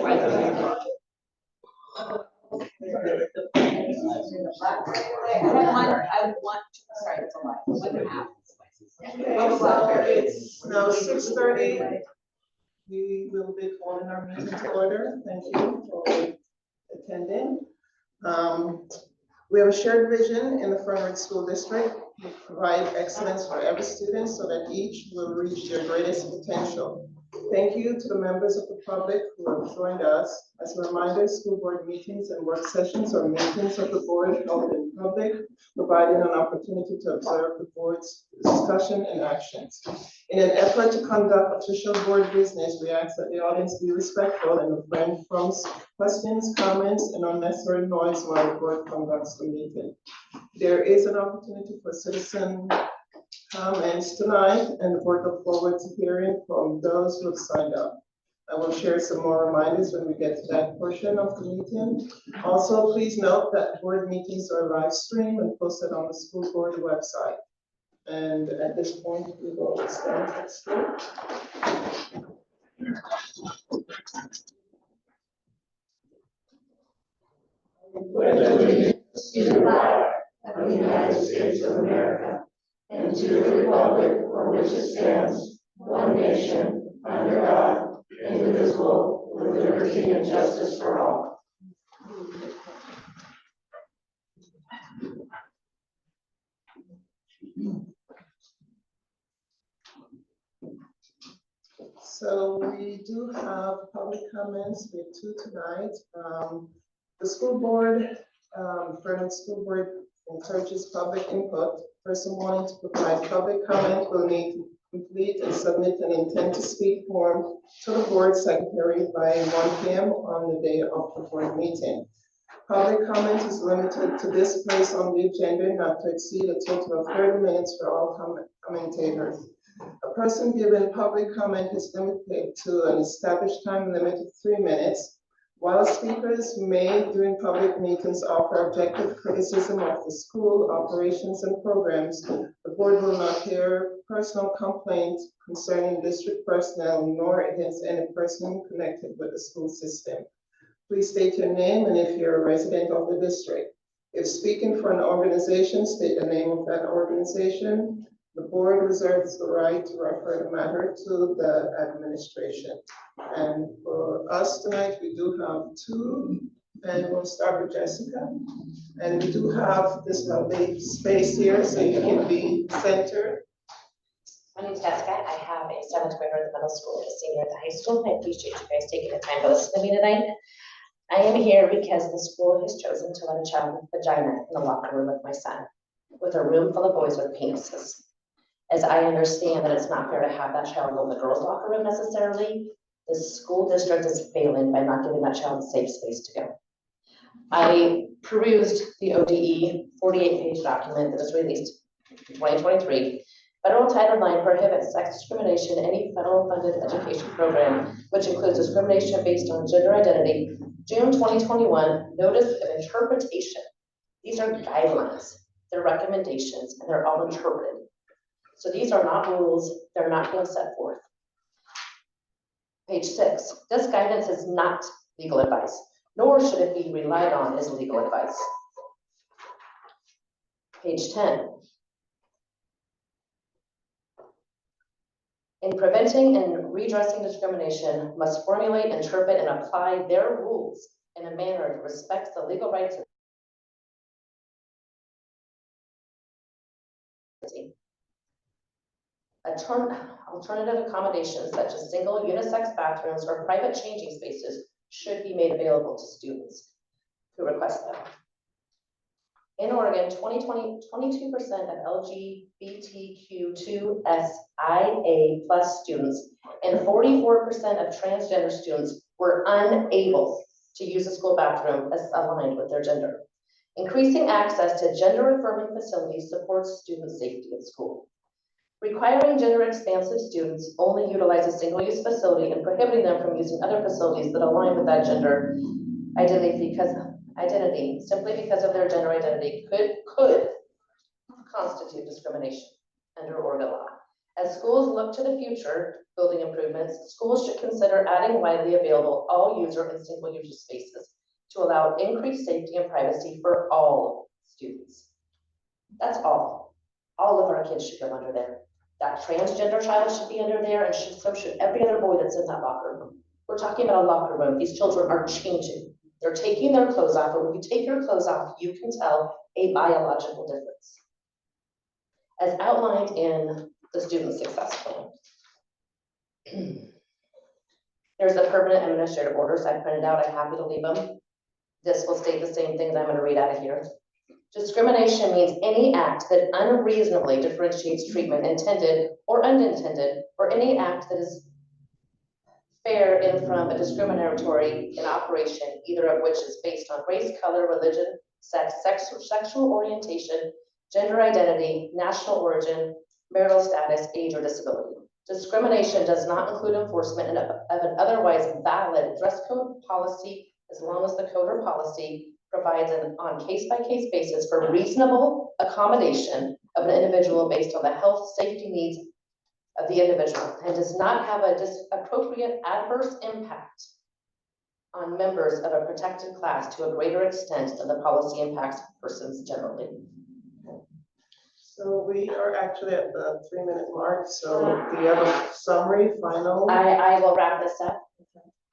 Sorry, that's a lie. It's now 6:30. We will be calling our meeting to order. Thank you for attending. We have a shared vision in the Fernwood School District to provide excellence for every student so that each will reach their greatest potential. Thank you to the members of the public who have joined us. As a reminder, school board meetings and work sessions are meetings of the board held in public, providing an opportunity to observe the board's discussion and actions. In an effort to conduct official board business, we ask that the audience be respectful and refrain from questions, comments, and unnecessary noise while the board conducts the meeting. There is an opportunity for citizen comments tonight, and the board look forward to hearing from those who have signed up. I will share some more reminders when we get to that portion of the meeting. Also, please note that board meetings are live streamed and posted on the school board website. And at this point, we will start at school. Pledge allegiance to the flag of the United States of America and to the republic for which it stands, one nation, under God, indivisible, with liberty and justice for all. So we do have public comments. We have two tonight. The school board, Fernwood School Board encourages public input. Person wanting to provide public comment will need to complete and submit an intent to speak form to the board secretary by 1 p.m. on the day of the board meeting. Public comment is limited to this place on the agenda, not to exceed a total of 30 minutes for all commentators. A person given public comment is limited to an established time limit of 3 minutes. While speakers may, during public meetings, offer objective criticism of the school operations and programs, the board will not hear personal complaints concerning district personnel nor against any person connected with the school system. Please state your name and if you're a resident of the district. If speaking for an organization, state the name of that organization. The board reserves the right to refer the matter to the administration. And for us tonight, we do have two, and we'll start with Jessica. And we do have this lovely space here, so you can be centered. My name is Jessica. I have a 7th grader at the middle school and a senior at the high school. I appreciate you guys taking the time to listen to me tonight. I am here because the school has chosen to let a child with vagina in the locker room with my son, with a room full of boys with penises. As I understand that it's not fair to have that child go in the girls' locker room necessarily, the school district is failing by not giving that child a safe space to go. I perused the ODE 48-page document that was released in 2023. Federal Title IX prohibits sex discrimination in any federal funded education program, which includes discrimination based on gender identity. June 2021, notice of interpretation. These are guidelines, they're recommendations, and they're all interpreted. So these are not rules, they're not being set forth. Page 6, this guidance is not legal advice, nor should it be relied on as legal advice. Page 10. In preventing and redressing discrimination, must formulate, interpret, and apply their rules in a manner that respects the legal rights of alternative accommodations such as single unisex bathrooms or private changing spaces should be made available to students who request them. In Oregon, 22% of LGBTQ2SIA plus students and 44% of transgender students were unable to use a school bathroom as aligned with their gender. Increasing access to gender-affirming facilities supports student safety at school. Requiring gender-expansive students only utilize a single-use facility and prohibiting them from using other facilities that align with that gender identity simply because of their gender identity could constitute discrimination under Oregon law. As schools look to the future, building improvements, schools should consider adding widely available all-user and single-user spaces to allow increased safety and privacy for all students. That's all. All of our kids should go under there. That transgender child should be under there, and so should every other boy that's in that locker room. We're talking about a locker room. These children are changing. They're taking their clothes off, and when you take your clothes off, you can tell a biological difference. As outlined in the Student Success Plan. There's the permanent administrative orders I printed out. I'm happy to leave them. This will state the same things I'm going to read out of here. Discrimination means any act that unreasonably differentiates treatment intended or unintended, or any act that is fair in from a discriminatory in operation, either of which is based on race, color, religion, sex, sexual orientation, gender identity, national origin, marital status, age, or disability. Discrimination does not include enforcement of an otherwise valid dress code policy, as long as the code or policy provides an on case-by-case basis for reasonable accommodation of an individual based on the health, safety needs of the individual, and does not have a disappropriate adverse impact on members of a protected class to a greater extent than the policy impacts persons generally. So we are actually at the 3-minute mark, so do you have a summary, final? I will wrap this up.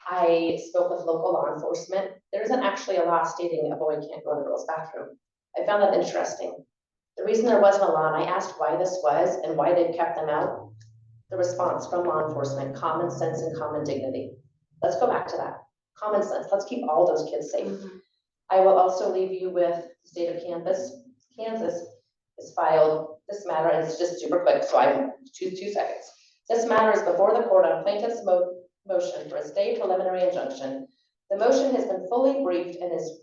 I spoke with local law enforcement. There isn't actually a law stating a boy can't go in a girl's bathroom. I found that interesting. The reason there wasn't a law, and I asked why this was and why they kept them out, the response from law enforcement, common sense and common dignity. Let's go back to that. Common sense, let's keep all those kids safe. I will also leave you with the state of Kansas has filed this matter, and it's just super quick, so I choose 2 seconds. This matter is before the court on plaintiff's motion for a stay preliminary injunction. The motion has been fully briefed and is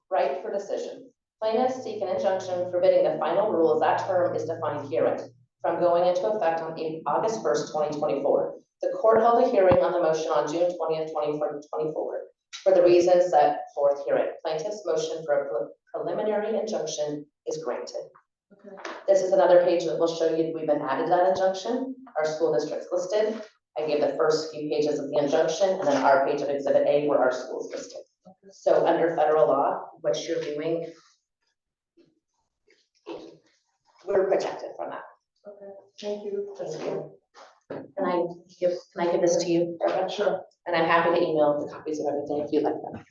ripe for decision. Plaintiffs seek an injunction forbidding the final rule, as that term is defined herein, from going into effect on August 1st, 2024. The court held a hearing on the motion on June 20th, 2024, for the reasons set forth herein. Plaintiff's motion for a preliminary injunction is granted. Okay. This is another page that will show you we've been added to that injunction. Our school district's listed. I gave the first few pages of the injunction, and then our page of Exhibit A where our school's listed. So under federal law, what you're doing, we're protected from that. Okay, thank you. Thank you. Can I give this to you? Sure. And I'm happy to email the copies of everything if you'd like them.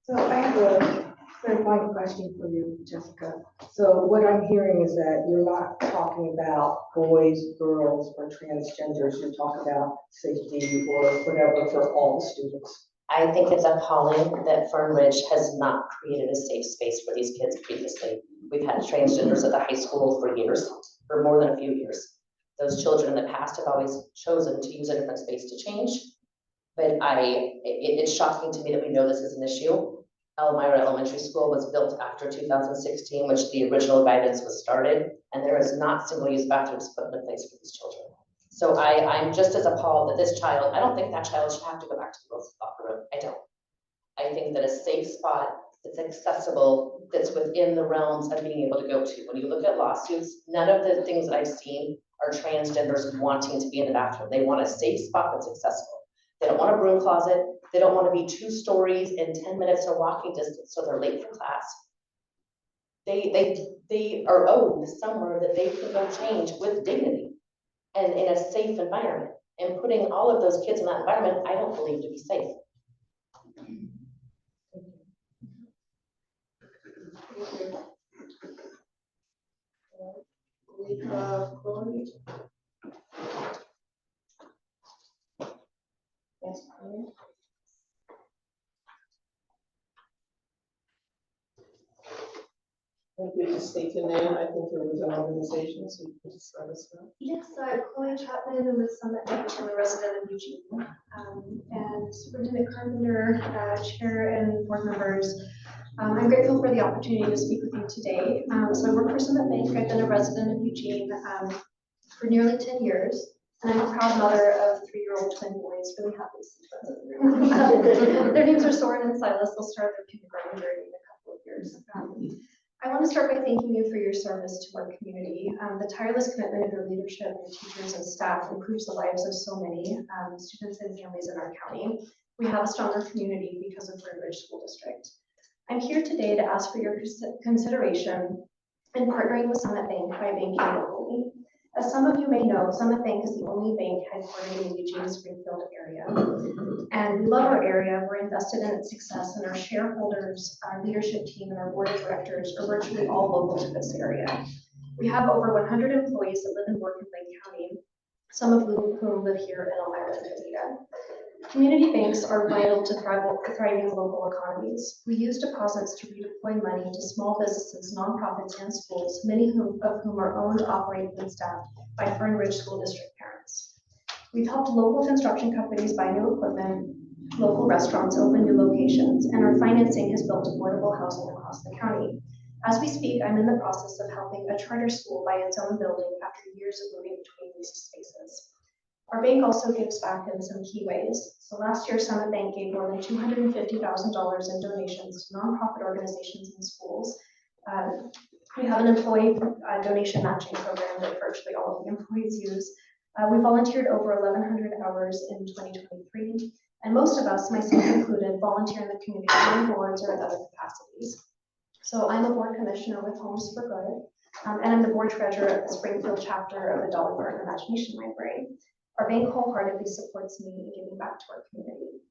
So I have a clarifying question for you, Jessica. So what I'm hearing is that you're not talking about boys, girls, or transgenders. You're talking about safety or whatever for all the students. I think it's appalling that Fern Ridge has not created a safe space for these kids previously. We've had transgenders at the high school for years, for more than a few years. Those children in the past have always chosen to use a different space to change. But it's shocking to me that we know this is an issue. Elmira Elementary School was built after 2016, which the original guidance was started, and there is not single-use bathrooms put into place for these children. So I'm just as appalled that this child, I don't think that child should have to go back to the girls' locker room. I don't. I think that a safe spot that's accessible, that's within the realms of being able to go to. When you look at lawsuits, none of the things that I've seen are transgenders wanting to be in the bathroom. They want a safe spot that's accessible. They don't want a broom closet. They don't want to be 2 stories in 10 minutes of walking distance, so they're late for class. They are owed somewhere that they can go change with dignity and in a safe environment. And putting all of those kids in that environment, I don't believe to be safe. We have Chloe. Yes, Chloe. Thank you. Just state your name. I think there was an organization, so you can just let us know. Yes, Chloe Chapman, I'm with Summit Beach. I'm a resident of Eugene. And Superintendent Carpenter, Chair and board members, I'm grateful for the opportunity to speak with you today. So I work for Summit Bank. I've been a resident of Eugene for nearly 10 years. And I'm a proud mother of 3-year-old twin boys, really happy to see them. Their names are Soren and Silas. They'll start their kindergarten journey in a couple of years. I want to start by thanking you for your service to our community. The tireless commitment of your leadership, your teachers and staff improves the lives of so many students and families in our county. We have a stronger community because of Fern Ridge School District. I'm here today to ask for your consideration in partnering with Summit Bank by banking locally. As some of you may know, Summit Bank is the only bank headquartered in the Eugene-Springfield area. And we love our area, we're invested in its success, and our shareholders, our leadership team, and our board of directors are virtually all local to this area. We have over 100 employees that live and work in Lake County, some of whom live here in Elmira and Covina. Community banks are vital to thriving local economies. We use deposits to redeploy money to small businesses, nonprofits, and schools, many of whom are owned, operated, and staffed by Fern Ridge School District parents. We've helped local construction companies buy new equipment, local restaurants open new locations, and our financing has built affordable housing across the county. As we speak, I'm in the process of helping a charter school buy its own building after years of moving between these spaces. Our bank also gives back in some key ways. So last year, Summit Bank gave more than $250,000 in donations to nonprofit organizations and schools. We have an employee donation matching program that virtually all of the employees use. We volunteered over 1,100 hours in 2023, and most of us, myself included, volunteer in the community on boards or in other capacities. So I'm a board commissioner with Homes for Good, and I'm the board treasurer at the Springfield chapter of the Dolly Parton Imagination Library. Our bank wholeheartedly supports me in giving back to our community.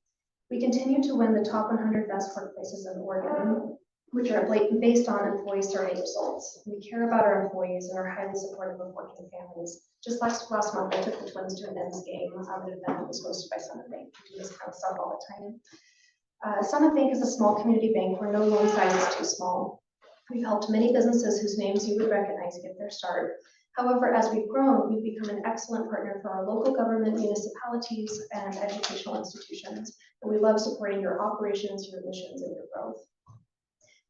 We continue to win the top 100 best workplaces in Oregon, which are based on employee survey results. We care about our employees and are highly supportive of working families. Just last month, I took the twins to a men's game, an event that was hosted by Summit Bank. We do this kind of stuff all the time. Summit Bank is a small community bank where no loan size is too small. We've helped many businesses whose names you would recognize get their start. However, as we've grown, we've become an excellent partner for our local government, municipalities, and educational institutions. And we love supporting your operations, your missions, and your growth.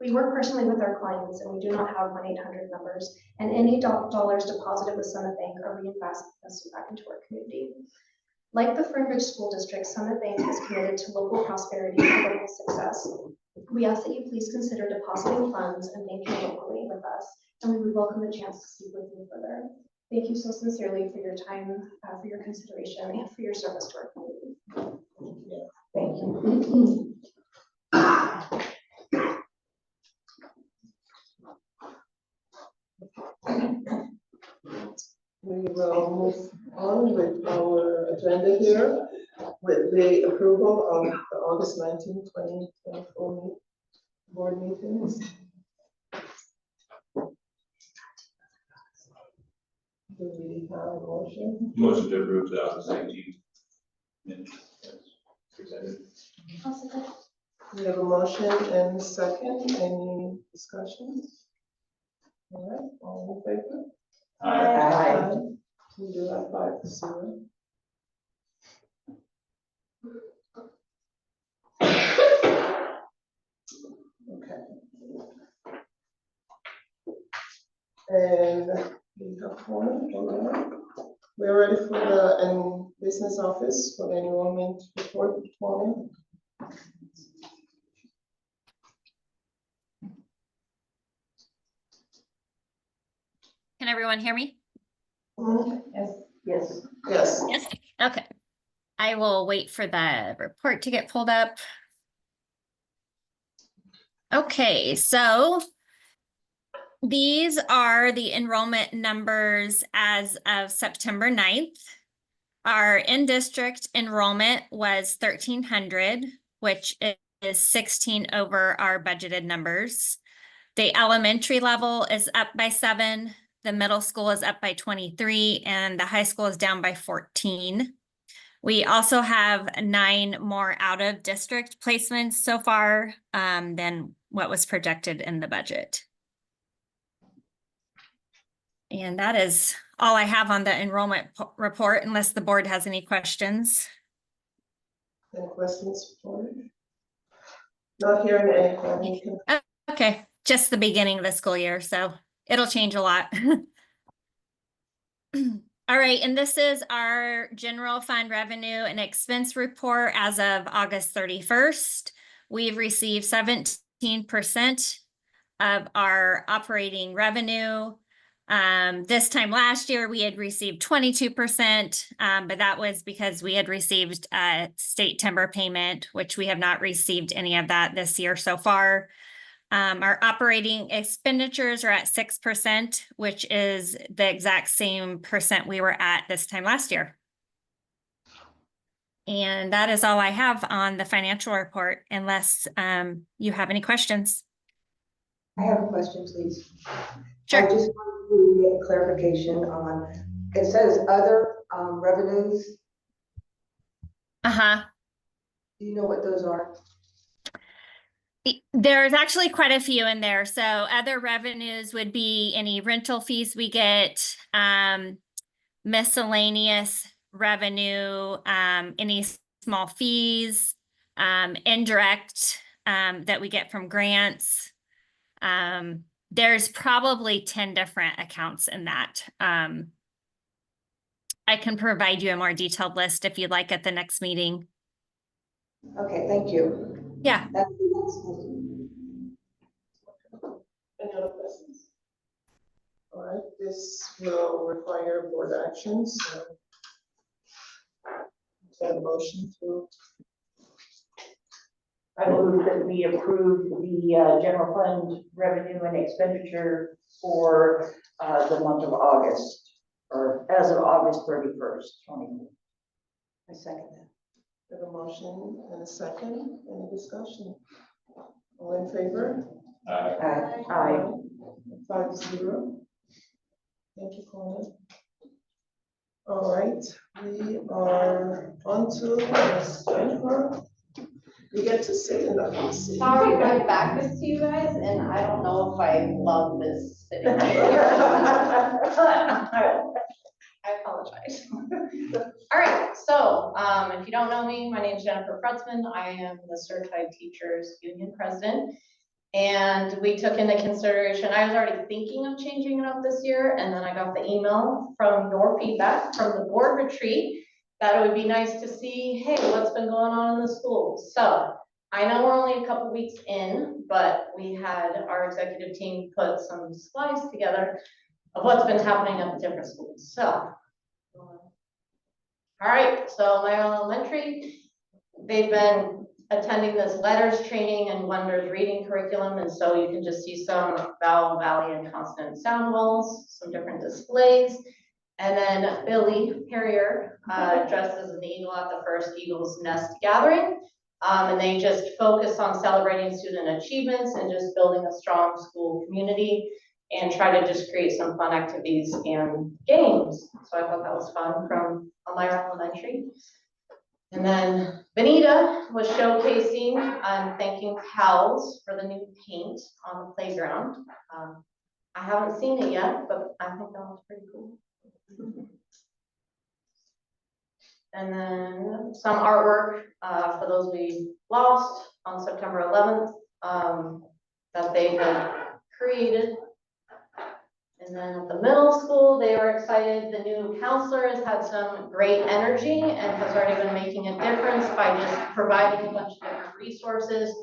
We work personally with our clients, and we do not have 1-800 numbers, and any dollars deposited with Summit Bank are reinvested back into our community. Like the Fern Ridge School District, Summit Bank is committed to local prosperity and local success. We ask that you please consider depositing funds and banking locally with us, and we would welcome the chance to speak with you further. Thank you so sincerely for your time, for your consideration, and for your service to our community. Thank you. We will move on with our agenda here with the approval of the August 19, 2024 board meetings. Do we have a motion? Motion to approve 2019. Presented. We have a motion and a second. Any discussion? All right, all in favor? Aye. We do have 5-0. Okay. And we have one, all right. We're ready for the business office for the enrollment report morning. Can everyone hear me? Yes. Yes. Yes. Yes. Okay. I will wait for the report to get pulled up. Okay, so these are the enrollment numbers as of September 9th. Our in-district enrollment was 1,300, which is 16 over our budgeted numbers. The elementary level is up by 7. The middle school is up by 23, and the high school is down by 14. We also have 9 more out-of-district placements so far than what was projected in the budget. And that is all I have on the enrollment report, unless the board has any questions. Any questions for me? Not hearing anything. Okay, just the beginning of the school year, so it'll change a lot. All right, and this is our general fund revenue and expense report as of August 31st. We've received 17% of our operating revenue. This time last year, we had received 22%, but that was because we had received a state timber payment, which we have not received any of that this year so far. Our operating expenditures are at 6%, which is the exact same percent we were at this time last year. And that is all I have on the financial report, unless you have any questions. I have a question, please. Sure. I just wanted to get a clarification on, it says other revenues. Uh-huh. Do you know what those are? There's actually quite a few in there. So other revenues would be any rental fees we get, miscellaneous revenue, any small fees, indirect that we get from grants. There's probably 10 different accounts in that. I can provide you a more detailed list if you'd like at the next meeting. Okay, thank you. Yeah. Any other questions? All right, this will require board action, so. Is there a motion to? I move that we approve the general fund revenue and expenditure for the month of August, or as of August 31st, 2020. I second that. We have a motion and a second. Any discussion? All in favor? Aye. 5-0. Thank you, Coleman. All right, we are on to Ms. Jennifer. You get to sit in the hot seat. Sorry, my back is to you guys, and I don't know if I love this sitting right here. I apologize. All right, so if you don't know me, my name is Jennifer Frutzman. I am the Certified Teachers Union President. And we took into consideration, I was already thinking of changing it up this year, and then I got the email from your feedback from the board retreat that it would be nice to see, hey, what's been going on in the schools. So I know we're only a couple weeks in, but we had our executive team put some slides together of what's been happening at the different schools. So, all right, so my elementary, they've been attending this letters training and Wonders reading curriculum, and so you can just see some vowel, valley, and consonant sound walls, some different displays. And then Billy Perrier dressed as an eagle at the first Eagles Nest gathering. And they just focus on celebrating student achievements and just building a strong school community and try to just create some fun activities and games. So I thought that was fun from Elmira Elementary. And then Benita was showcasing and thanking pals for the new paint on the playground. I haven't seen it yet, but I think that was pretty cool. And then some artwork for those we lost on September 11th that they had created. And then at the middle school, they were excited. The new counselor has had some great energy and has already been making a difference by just providing a bunch of different resources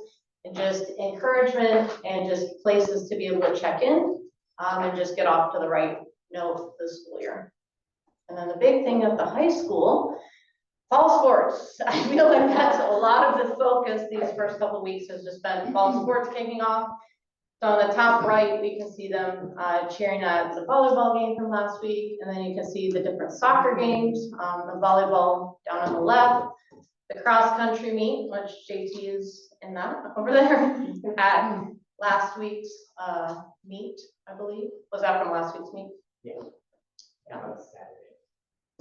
and just encouragement and just places to be able to check in and just get off to the right note this school year. And then the big thing at the high school, fall sports. I feel like that's a lot of the focus these first couple of weeks has just been fall sports kicking off. So on the top right, we can see them cheering at the volleyball game from last week. And then you can see the different soccer games, the volleyball down on the left, the cross country meet, which JT is in that over there at last week's meet, I believe. Was that from last week's meet? Yeah. Yeah.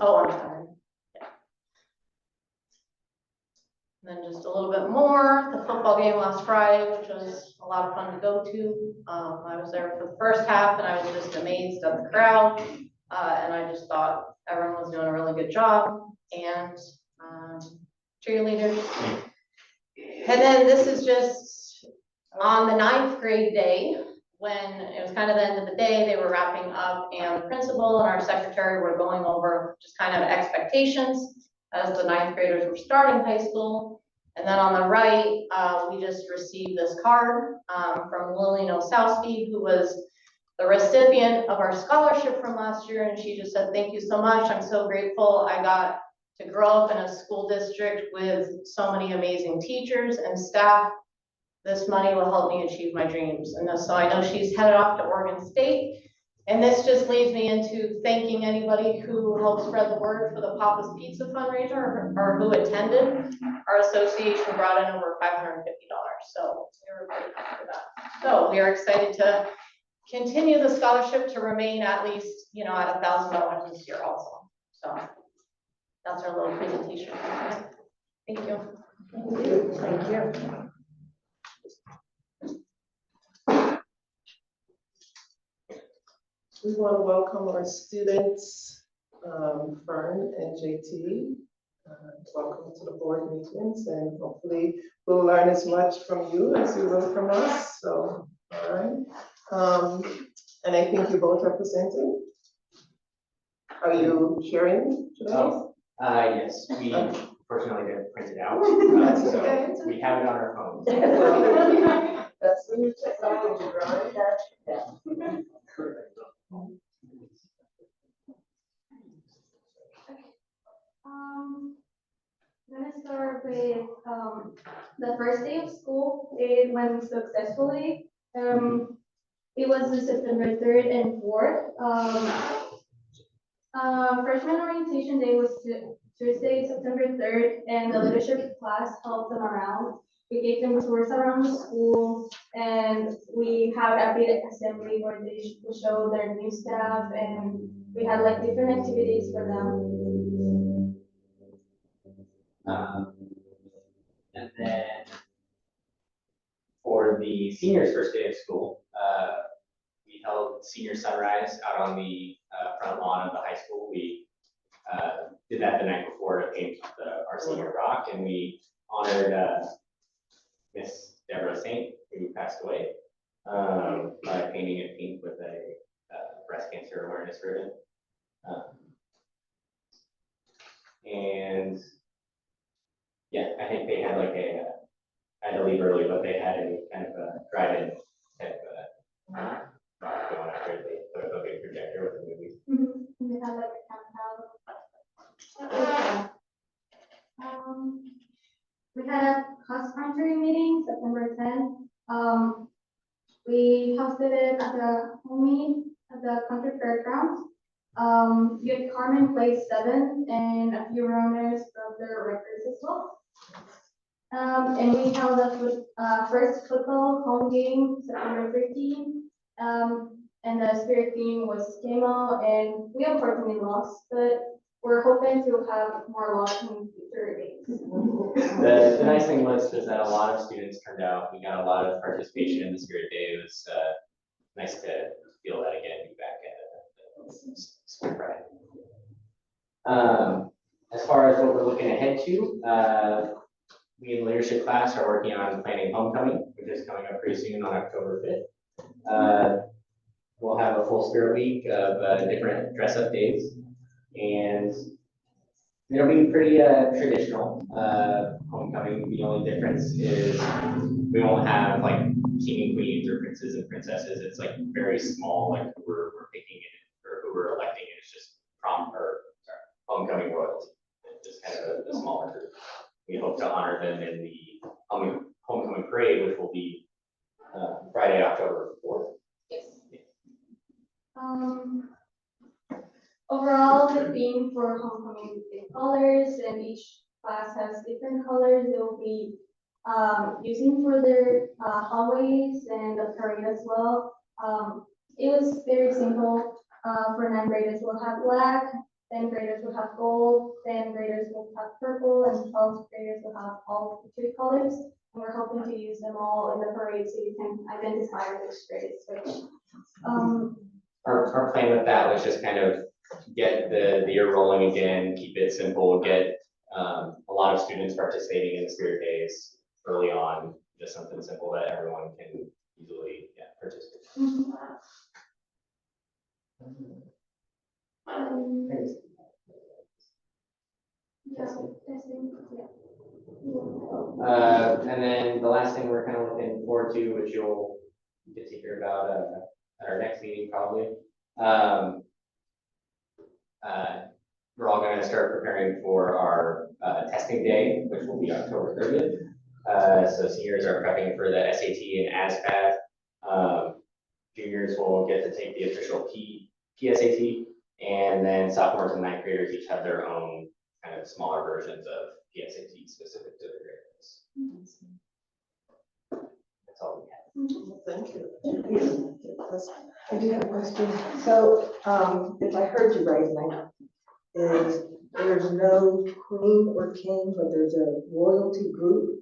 Oh, on Saturday. Yeah. And then just a little bit more, the football game last Friday, which was a lot of fun to go to. I was there for the first half and I was just amazed at the crowd. And I just thought everyone was doing a really good job. And cheerleaders. And then this is just on the 9th grade day, when it was kind of the end of the day, they were wrapping up and the principal and our secretary were going over just kind of expectations as the 9th graders were starting high school. And then on the right, we just received this card from Lillian Osowski, who was the recipient of our scholarship from last year. And she just said, thank you so much. I'm so grateful. I got to grow up in a school district with so many amazing teachers and staff. This money will help me achieve my dreams. And so I know she's headed off to Oregon State. And this just leads me into thanking anybody who helped spread the word for the Papa's Pizza fundraiser or who attended. Our association brought in over $550. So we were very happy with that. So we are excited to continue the scholarship to remain at least, you know, at $1,000 this year also. So that's our little presentation. Thank you. Thank you. We want to welcome our students, Fern and JT. Welcome to the board meetings, and hopefully we'll learn as much from you as you will from us. So, all right. And I think you both are presenting. Are you sharing today? Oh, yes, we fortunately didn't print it out, so we have it on our phones. That's the new technology, right? Yeah. I'm gonna start with the first day of school. It went successfully. It was on September 3rd and 4th. Freshman orientation day was Tuesday, September 3rd, and the leadership class helped them around. We gave them tours around the school, and we had a big assembly where they would show their new staff, and we had like different activities for them. And then for the seniors' first day of school, we held senior sunrise out on the front lawn of the high school. We did that the night before to paint our senior rock, and we honored Miss Deborah Saint, who passed away, by painting it pink with a breast cancer awareness ribbon. And yeah, I think they had like I had to leave early, but they had a kind of a drive-in type rock going after it. They put up a big projector with the movies. And we had like a countdown. We had a cross-country meeting September 10th. We hosted it at the home at the country fairgrounds. You had Carmen placed 7th, and a few runners broke their records as well. And we held a first football home game September 13th. And the spirit team was Camo, and we unfortunately lost, but we're hoping to have more luck in future games. The nice thing was that a lot of students turned out. We got a lot of participation in the Spirit Day. It was nice to feel that again, be back at Spring Pride. As far as what we're looking ahead to, we in the leadership class are working on planning homecoming, which is coming up pretty soon on October 5th. We'll have a full Spirit Week of different dress-up days, and it'll be pretty traditional. Homecoming, the only difference is we won't have like king and queens or princes and princesses. It's like very small, like we're picking it or who we're electing. It's just homecoming royalty. It's just kind of a smaller group. We hope to honor them in the homecoming parade, which will be Friday, October 4th. Yes. Overall, the theme for homecoming is colors, and each class has different colors they will be using for their hallways and the parade as well. It was very simple. For 9th graders, we'll have black, 10th graders will have gold, 10th graders will have purple, and 12th graders will have all 3 colors. And we're hoping to use them all in the parade so you can identify which grade is which. Our plan with that was just kind of get the year rolling again, keep it simple, get a lot of students participating in the Spirit Days early on, just something simple that everyone can easily participate. Yeah, testing, yeah. And then the last thing we're kind of looking forward to, which you'll get to hear about at our next meeting probably. We're all going to start preparing for our testing day, which will be October 30th. So seniors are prepping for the SAT and ASVAB. Juniors will get to take the official PSAT, and then sophomores and ninth graders each have their own kind of smaller versions of PSAT specific to their grade levels. That's all we have. Thank you. I do have a question. So, if I heard you right, Mike, is there's no queen or king, but there's a royalty group?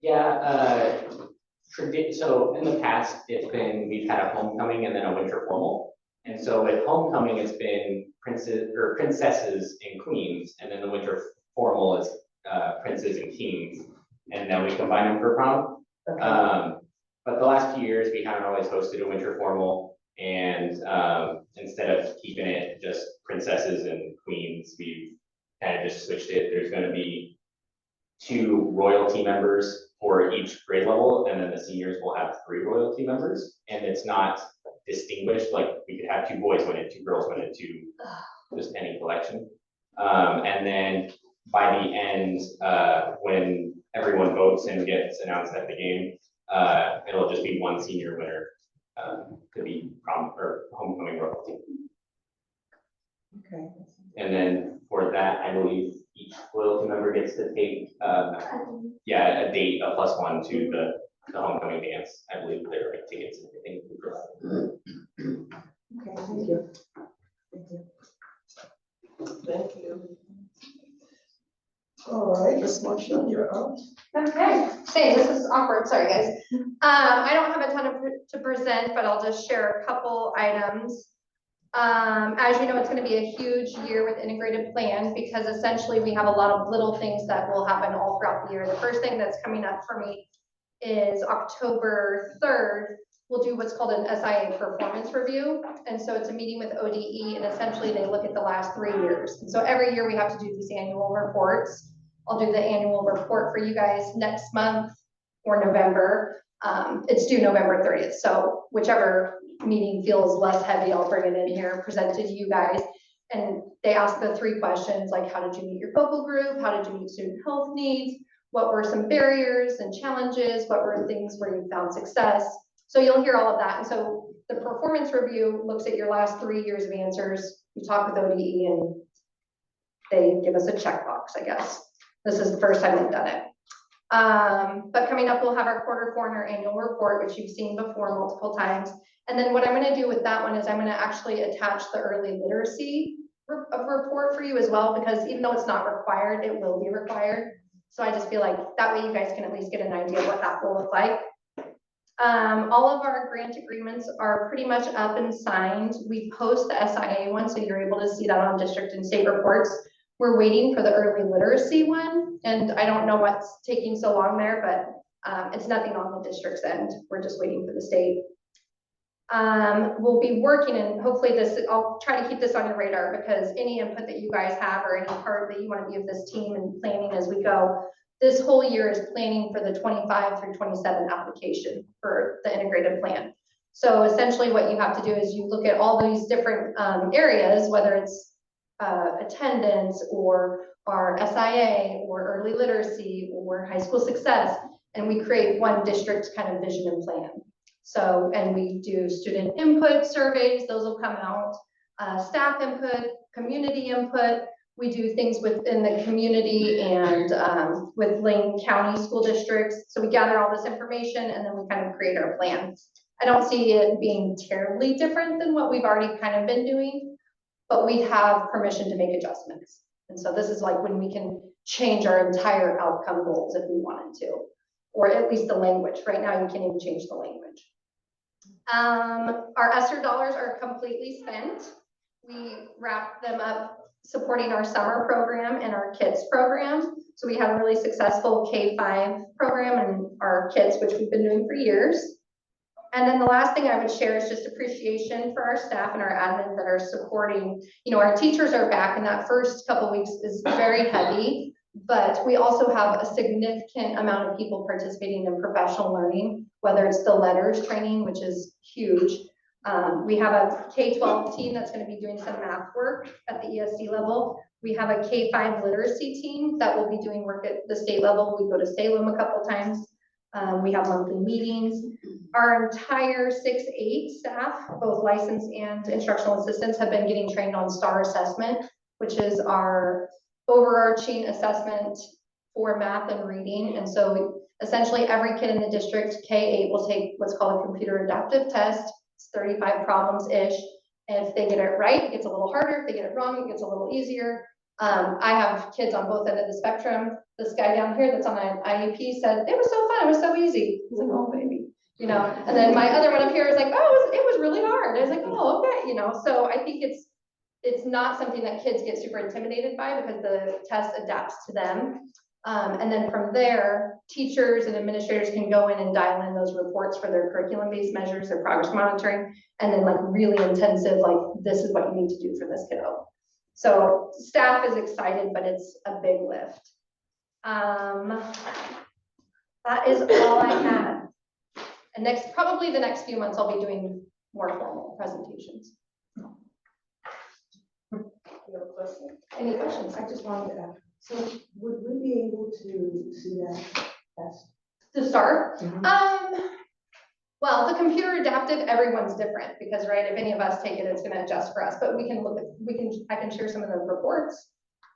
Yeah, so in the past, we've had a homecoming and then a winter formal. And so with homecoming, it's been princesses and queens, and then the winter formal is princes and kings, and then we combine them for prom. Okay. But the last few years, we haven't always hosted a winter formal, and instead of keeping it just princesses and queens, we've kind of just switched it. There's going to be 2 royalty members for each grade level, and then the seniors will have 3 royalty members, and it's not distinguished, like we could have 2 boys win it, 2 girls win it, 2, just any collection. And then by the end, when everyone votes and gets announced at the game, it'll just be 1 senior winner to be prom or homecoming royalty. Okay. And then for that, I believe each loyalty member gets to take, a date, a +1 to the homecoming dance. I believe there are like tickets and everything. Okay, thank you. Thank you. Thank you. All right, Ms. Marshall, you're up. Okay, hey, this is awkward, sorry guys. I don't have a ton to present, but I'll just share a couple items. As you know, it's going to be a huge year with integrated plan because essentially we have a lot of little things that will happen all throughout the year. The first thing that's coming up for me is October 3rd. We'll do what's called an SIA performance review. And so it's a meeting with ODE, and essentially they look at the last 3 years. And so every year we have to do these annual reports. I'll do the annual report for you guys next month or November. It's due November 30th. So whichever meeting feels less heavy, I'll bring it in here, present it to you guys. And they ask the 3 questions, like how did you meet your focal group? How did you meet student health needs? What were some barriers and challenges? What were things where you found success? So you'll hear all of that. And so the performance review looks at your last 3 years of answers. You talk with ODE and they give us a checkbox, I guess. This is the first time we've done it. But coming up, we'll have our quarter 4 and our annual report, which you've seen before multiple times. And then what I'm going to do with that one is I'm going to actually attach the early literacy report for you as well, because even though it's not required, it will be required. So I just feel like that way you guys can at least get an idea of what that will look like. All of our grant agreements are pretty much up and signed. We post the SIA one, so you're able to see that on district and state reports. We're waiting for the early literacy one, and I don't know what's taking so long there, but it's nothing on the district's end. We're just waiting for the state. We'll be working, and hopefully I'll try to keep this on your radar, because any input that you guys have or any part that you want to be of this team and planning as we go, this whole year is planning for the 25 through 27 application for the integrated plan. So essentially what you have to do is you look at all these different areas, whether it's attendance or our SIA or early literacy or high school success, and we create one district kind of vision and plan. So, and we do student input surveys, those will come out, staff input, community input. We do things within the community and with Lane County school districts. So we gather all this information and then we kind of create our plan. I don't see it being terribly different than what we've already kind of been doing, but we have permission to make adjustments. And so this is like when we can change our entire outcome goals if we wanted to, or at least the language. Right now you can't even change the language. Our ESSER dollars are completely spent. We wrap them up supporting our summer program and our kids program. So we have a really successful K-5 program and our kids, which we've been doing for years. And then the last thing I would share is just appreciation for our staff and our admins that are supporting. You know, our teachers are back, and that first couple weeks is very heavy, But we also have a significant amount of people participating in professional learning, whether it's the letters training, which is huge. We have a K-12 team that's going to be doing some math work at the ESD level. We have a K-5 literacy team that will be doing work at the state level. We go to Salem a couple times. We have monthly meetings. Our entire 6-8 staff, both licensed and instructional assistants, have been getting trained on STAR assessment, which is our overarching assessment for math and reading. And so essentially every kid in the district, K-8, will take what's called a computer adaptive test. It's 35 problems-ish. And if they get it right, it gets a little harder. If they get it wrong, it gets a little easier. I have kids on both ends of the spectrum. This guy down here that's on an IEP said, it was so fun, it was so easy. I was like, oh, baby, you know. And then my other one up here is like, oh, it was really hard. I was like, oh, okay, you know. So I think it's not something that kids get super intimidated by because the test adapts to them. And then from there, teachers and administrators can go in and dial in those reports for their curriculum-based measures, their progress monitoring, and then like really intensive, like this is what you need to do for this kiddo. So staff is excited, but it's a big lift. That is all I had. And probably the next few months, I'll be doing more formal presentations. Any questions? I just wanted to ask, so would we be able to see that test? To start, Mhm. well, the computer adaptive, everyone's different because, right, if any of us take it, it's going to adjust for us. But we can look at, I can share some of the reports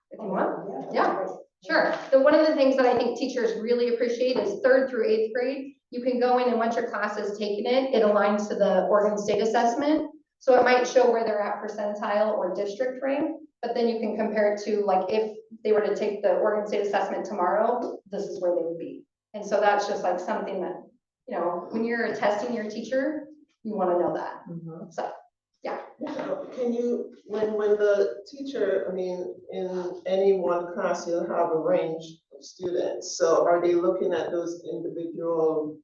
if you want. Yeah, sure. So one of the things that I think teachers really appreciate is 3rd through 8th grade. You can go in and once your class has taken it, it aligns to the Oregon State assessment. So it might show where they're at percentile or district rank, but then you can compare it to like if they were to take the Oregon State assessment tomorrow, this is where they would be. And so that's just like something that, you know, when you're testing your teacher, you want to know that. So, yeah. Can you, when the teacher, I mean, in any one class, you'll have a range of students. So are they looking at those individual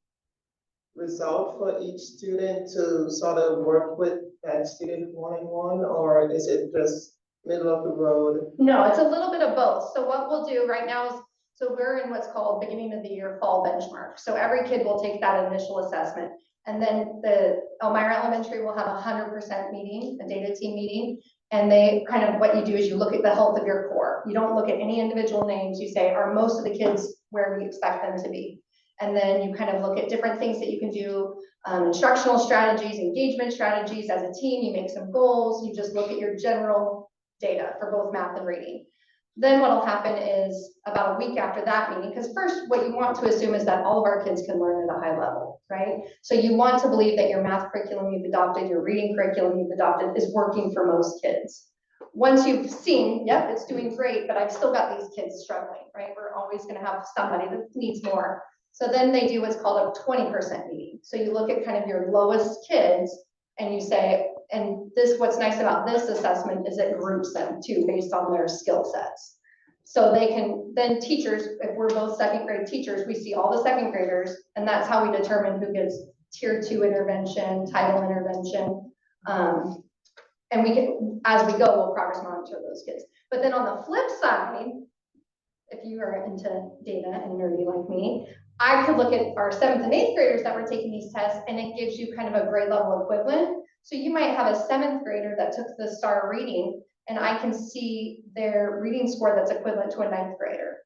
results for each student to sort of work with that student one-on-one, or is it just middle of the road? No, it's a little bit of both. So what we'll do right now is, so we're in what's called beginning of the year fall benchmark. So every kid will take that initial assessment. And then the Elmira Elementary will have 100% meeting, a data team meeting. And they kind of, what you do is you look at the health of your core. You don't look at any individual names. You say, are most of the kids where we expect them to be? And then you kind of look at different things that you can do, instructional strategies, engagement strategies. As a team, you make some goals. You just look at your general data for both math and reading. Then what will happen is about a week after that meeting, because first what you want to assume is that all of our kids can learn at a high level, right? So you want to believe that your math curriculum you've adopted, your reading curriculum you've adopted is working for most kids. Once you've seen, yep, it's doing great, but I've still got these kids struggling, right? We're always going to have somebody that needs more. So then they do what's called a 20% meeting. So you look at kind of your lowest kids and you say, and this, what's nice about this assessment is it groups them too based on their skill sets. So they can, then teachers, if we're both 2nd grade teachers, we see all the 2nd graders, and that's how we determine who gets tier 2 intervention, title intervention. And we can, as we go, we'll progress monitor those kids. But then on the flip side, if you are into data and nerdy like me, I could look at our 7th and 8th graders that were taking these tests, and it gives you kind of a grade level equivalent. So you might have a 7th grader that took the STAR reading, and I can see their reading score that's equivalent to a 9th grader.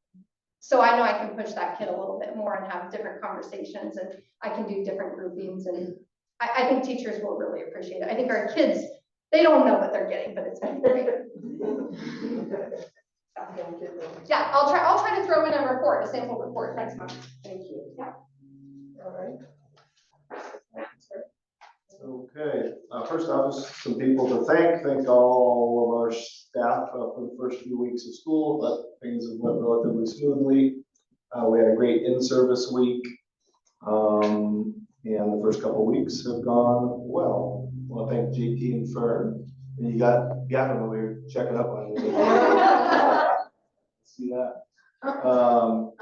So I know I can push that kid a little bit more and have different conversations, and I can do different groupings, and I think teachers will really appreciate it. I think our kids, they don't know what they're getting, but it's been great. Yeah, I'll try to throw in a report, a sample report next month. Thank you. Yeah. All right. Okay, first off, just some people to thank all of our staff for the first few weeks of school, but things have went relatively smoothly. We had a great in-service week, and the first couple of weeks have gone well. I want to thank JT and Fern. And you got them over here checking up on you. See that?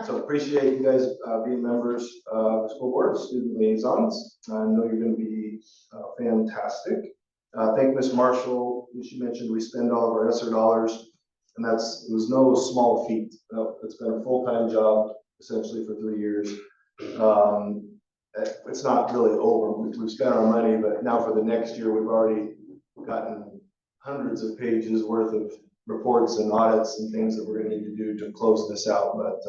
So appreciate you guys being members of the school board, student liaisons. I know you're going to be fantastic. Thank Ms. Marshall. She mentioned we spend all of our ESSER dollars And it was no small feat. No, it's been a full-time job essentially for 3 years. It's not really over. We've spent our money, but now for the next year, we've already gotten hundreds of pages worth of reports and audits and things that we're going to need to do to close this out. But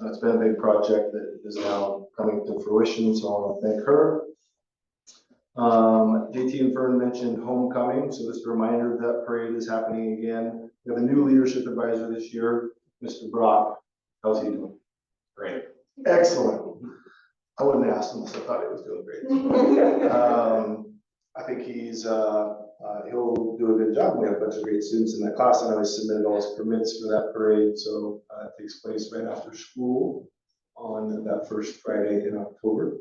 it's been a big project that is now coming to fruition, so I want to thank her. JT and Fern mentioned homecoming, so just a reminder that parade is happening again. We have a new leadership advisor this year, Mr. Brock. How's he doing? Great. Excellent. I wouldn't ask him, so I thought he was doing great. I think he'll do a good job. We have a bunch of great students in that class. I know he submitted all his permits for that parade, so it takes place right after school on that first Friday in October.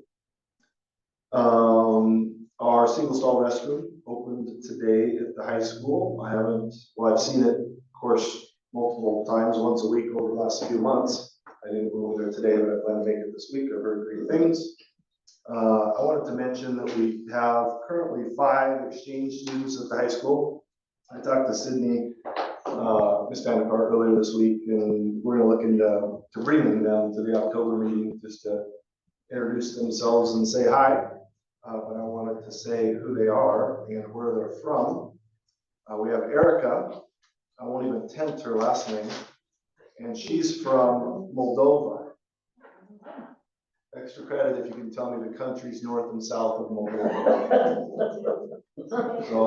Our single stall restroom opened today at the high school. I've seen it, of course, multiple times, once a week over the last few months. I didn't go over there today, but I plan to make it this week. I've heard great things. I wanted to mention that we have currently 5 exchange students at the high school. I talked to Sydney, Ms. Vanderkart earlier this week, and we're going to look into bringing them to the October meeting just to introduce themselves and say hi. But I wanted to say who they are and where they're from. We have Erica. I won't even tempt her last name. And she's from Moldova. Extra credit if you can tell me the countries north and south of Moldova. So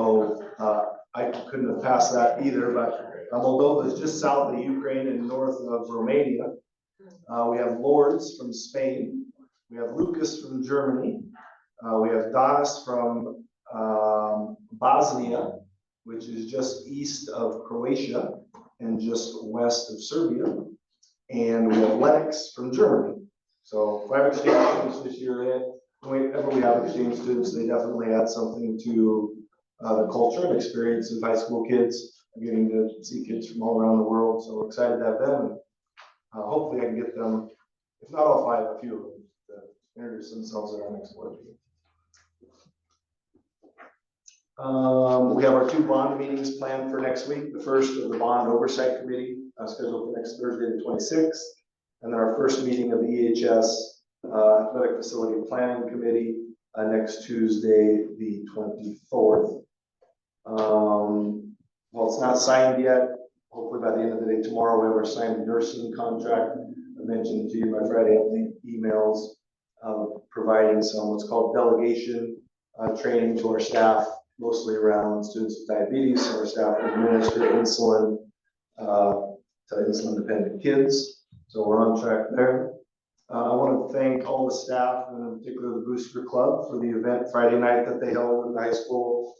I couldn't have passed that either, but Moldova is just south of Ukraine and north of Romania. We have Lourdes from Spain. We have Lucas from Germany. We have Danis from Bosnia, which is just east of Croatia and just west of Serbia. And we have Lennox from Germany. So 5 exchange students this year. Whenever we have exchange students, they definitely add something to the culture and experience of high school kids. I'm getting to see kids from all around the world, so we're excited to have them. Hopefully I can get them, if not all 5, a few of them, to introduce themselves at our next board meeting. We have our 2 bond meetings planned for next week. The first of the bond oversight committee scheduled for next Thursday, the 26th. And then our first meeting of the EHS Athletic Facility Planning Committee next Tuesday, the 24th. Well, it's not signed yet. Hopefully by the end of the day tomorrow, we have our signed nursing contract. I mentioned to you my Friday update emails, providing some what's called delegation training to our staff, mostly around students with diabetes. So our staff administer insulin to insulin-dependent kids. So we're on track there. I want to thank all the staff, and in particular the Booster Club, for the event Friday night that they held at the high school.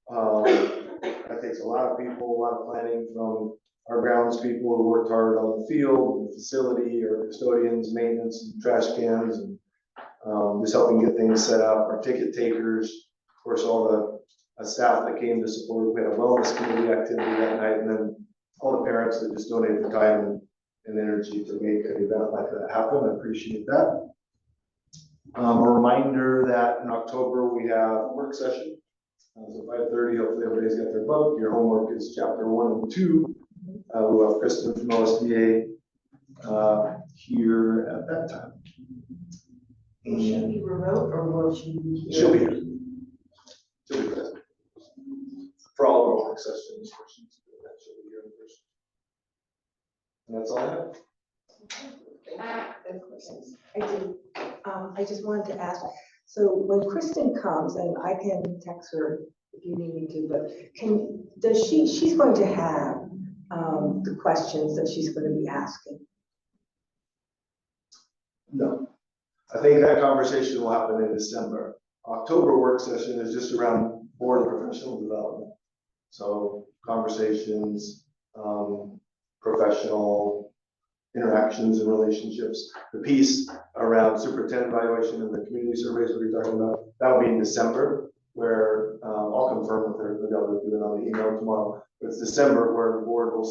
That takes a lot of people, a lot of planning from our grounds people who worked hard on the field, the facility, our custodians, maintenance, and trash cans, and just helping get things set up. Our ticket takers, of course, all the staff that came to support. We had a wellness committee activity that night, and then all the parents that just donated their time and energy to make an event like that happen. I appreciate that. A reminder that in October we have a work session. So 5:30, hopefully everybody's got their book. Your homework is chapter 1 and 2. We'll have Kristen from OSBA here at that time. Will she be remote or will she be here? She'll be here. She'll be present. For all of our work sessions, she'll be here in person. And that's all I have. I do. I just wanted to ask, so when Kristen comes, and I can text her if you need me to, but she's going to have the questions that she's going to be asking? No. I think that conversation will happen in December. October work session is just around board and professional development. So conversations, professional interactions and relationships. The piece around superintendent evaluation and the community surveys that we're talking about, that'll be in December, where I'll confirm with her, but I'll do it on the email tomorrow. But it's December where the board will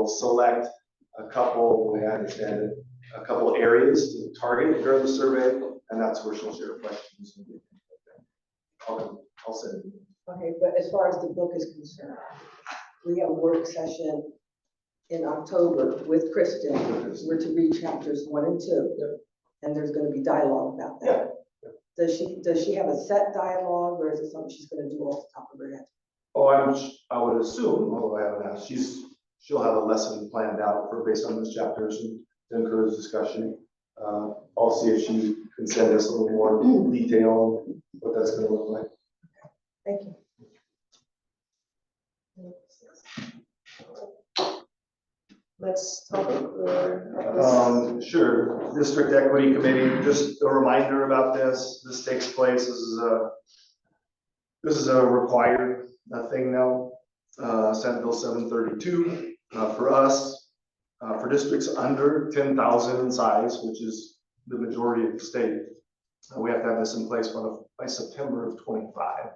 select a couple, the way I understand it, a couple areas to target during the survey, and that's where she'll share questions. I'll send it. Okay, but as far as the book is concerned, we have a work session in October with Kristen. We're to read chapters 1 and 2. And there's gonna be dialogue about that. Does she have a set dialogue, or is it something she's gonna do off the top of her head? Oh, I would assume, although I haven't asked, she'll have a lesson planned out for based on those chapters and to encourage discussion. I'll see if she can send us a little more detail on what that's gonna look like. Thank you. Let's talk about Sure, District Equity Committee, just a reminder about this. This takes place, this is a required thing now. Senate Bill 732 for us, for districts under 10,000 in size, which is the majority of the state. We have to have this in place by September of 25.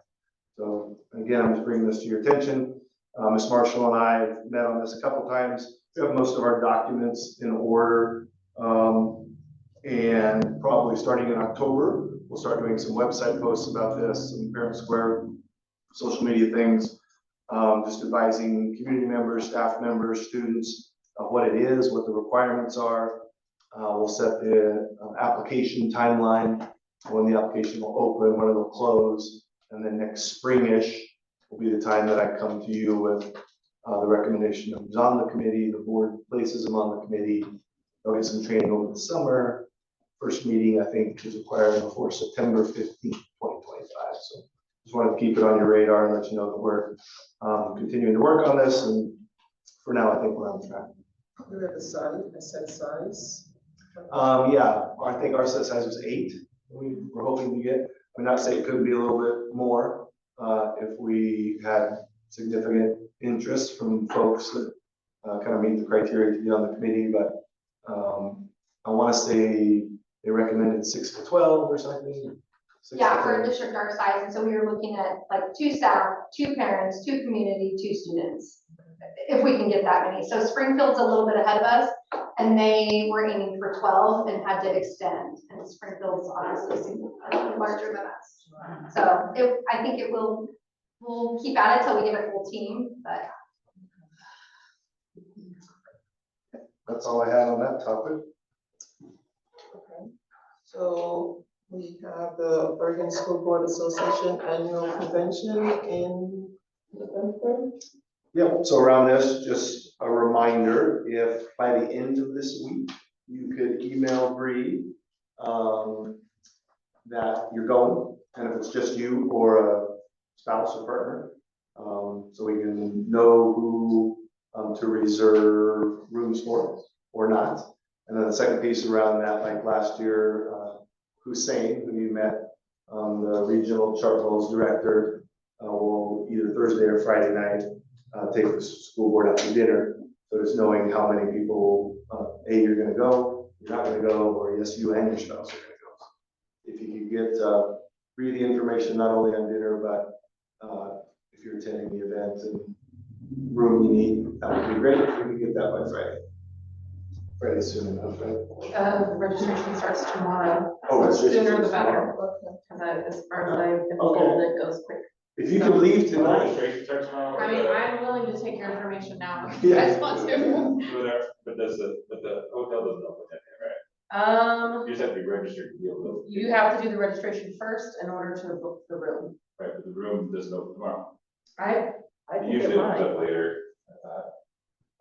So again, I'm just bringing this to your attention. Ms. Marshall and I have met on this a couple times. We have most of our documents in order, and probably starting in October, we'll start doing some website posts about this, some Parent Square social media things, just advising community members, staff members, students of what it is, what the requirements are. We'll set the application timeline, when the application will open, when it'll close, and then next spring-ish will be the time that I come to you with the recommendation of who's on the committee. The board places them on the committee. They'll get some training over the summer. First meeting, I think, is required before September 15th, 2025. So just wanted to keep it on your radar and let you know that we're continuing to work on this. And for now, I think we're on track. we have a set size. Yeah, I think our set size was 8. We're hoping to get, I'm not saying it could be a little bit more if we had significant interest from folks that kind of meet the criteria to be on the committee, but I want to say they recommended 6 to 12 or something. Yeah, for a district our size, and so we were looking at like 2 staff, 2 parents, 2 community, 2 students, if we can get that many. So Springfield's a little bit ahead of us, and they were aiming for 12 and had to extend, and Springfield's obviously significantly larger than us. So I think we'll keep at it till we get a full team, but. That's all I had on that topic. Okay, so we have the Oregon School Board Association Annual Convention in November. Yep, so around this, just a reminder, if by the end of this week, you could email Bree that you're going, and if it's just you or a spouse or partner, so we can know who to reserve rooms for or not. And then the second piece around that, like last year, Hussein, who you met, the regional Chartwell's director, will either Thursday or Friday night take the school board out to dinner. So just knowing how many people, A, you're gonna go, you're not gonna go, or yes, you and your spouse are gonna go. If you could get, read the information not only on dinner, but if you're attending the event and room you need, that would be great if we could get that by Friday. Friday soon enough, right? Registration starts tomorrow. Oh, registration Sooner the starts better, Okay. because as far as I've been told, it goes quick. If you could leave tonight. Registration starts tomorrow. I mean, I'm willing to take your information now, if Yeah. you guys want to. But the hotel doesn't open that day, right? You just have to be registered to be able to. You have to do the registration first in order to book the room. Right, but the room doesn't open tomorrow. I think Usually it it opens might. up later.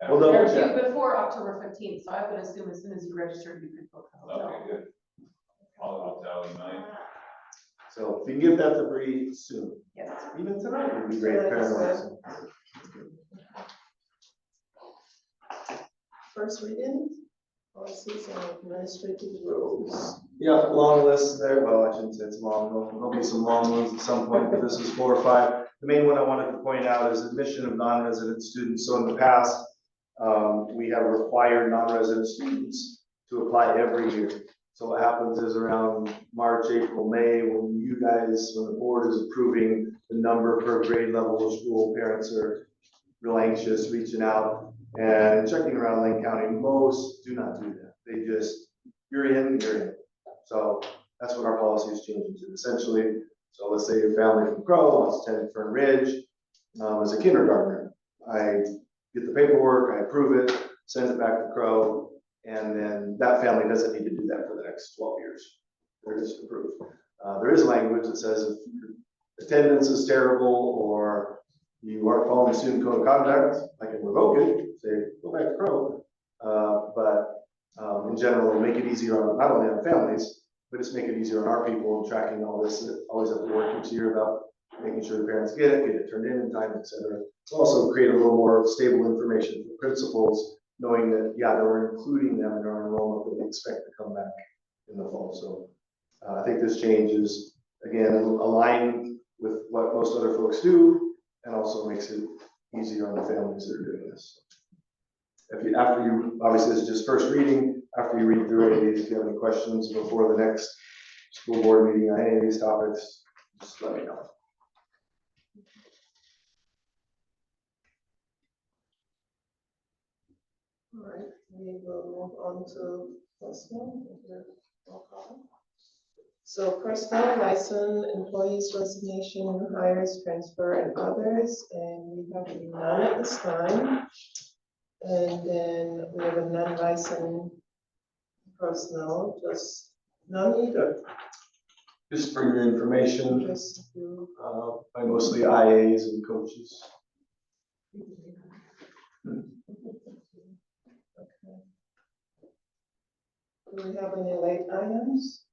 Well, no, They're yeah. due before October 15th, so I would assume as soon as you registered, you could book the Okay, hotel. good. I'll tell you mine. So if you can get that to Bree soon, Yes. even tonight would be great. Parents. First reading, policies and administrative rules. Yeah, long list there. Well, I shouldn't say it's long. There'll be some long ones at some point, but this is 4 or 5. The main one I wanted to point out is admission of non-resident students. So in the past, we have required non-resident students to apply every year. So what happens is around March, April, May, when the board is approving the number per grade level of school, parents are real anxious, reaching out and checking around Lane County. Most do not do that. They just, you're in. So that's what our policy is changing to essentially. So let's say your family from Crow wants to attend Fern Ridge as a kindergartner. I get the paperwork, I approve it, send it back to Crow, and then that family doesn't need to do that for the next 12 years. They're just approved. There is language that says if your attendance is terrible or you aren't following student code of conduct, I can revoke it, say, go back to Crow. In general, make it easier on not only on families, but just make it easier on our people tracking all this. Always have to work each year about making sure the parents get it turned in time, etc. Also create a little more stable information for principals, knowing that, yeah, they're including them in our enrollment, but we expect to come back in the fall. So I think this change is, again, aligned with what most other folks do, and also makes it easier on the families that are doing this. After you, obviously this is just first reading, after you read through any of these, if you have any questions before the next school board meeting on any of these topics, just let me know. All right, we will move on to personnel. So personnel, license, employees, resignation, new hires, transfer, and others, and we have none at this time. And then we have a non-licensed personnel, just none either. Just for your information, Just you. by mostly IAs and coaches. Okay. Do we have any late items?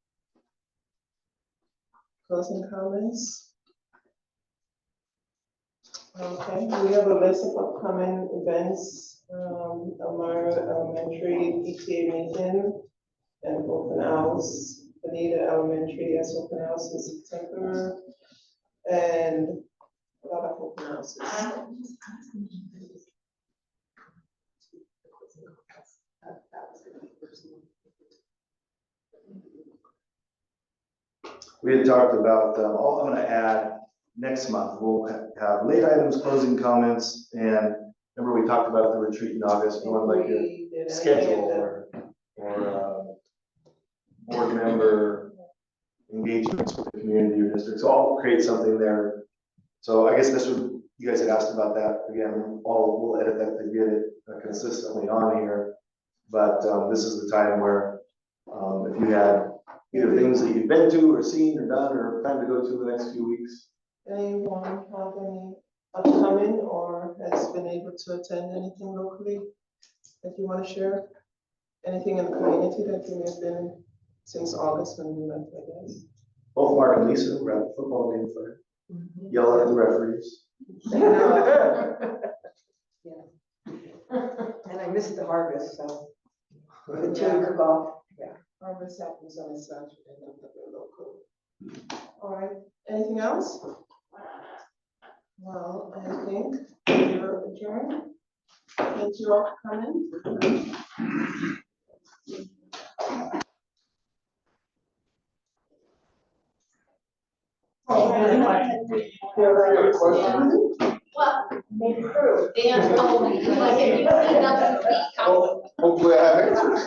Closing comments? Okay, we have a list of upcoming events. Elmira Elementary PTA meeting and open house. Bonita Elementary has open house in September, and a lot of open houses. We had talked about, I'm going to add next month, we'll have late items, closing comments, and remember we talked about the retreat in August, we want like your schedule or board member engagements with the community or districts, so I'll create something there. So I guess this would, you guys had asked about that, again, we'll edit that to get it consistently on here, but this is the time where if you had either things that you've been to or seen or done or plan to go to the next few weeks. Anyone have any upcoming or has been able to attend anything locally that you want to share? Anything in the community that you may have been since August when we met, I guess? Both Mark and Lisa were at the football game for yelling at the referees. And I missed the harvest, so the team took off. Harvest happens on a Saturday, not that we're local. All right, anything else? Well, I think we're adjourned. Thank you all for coming. Well, Dan told me, like, if you need nothing to speak, come. Hopefully I have answers.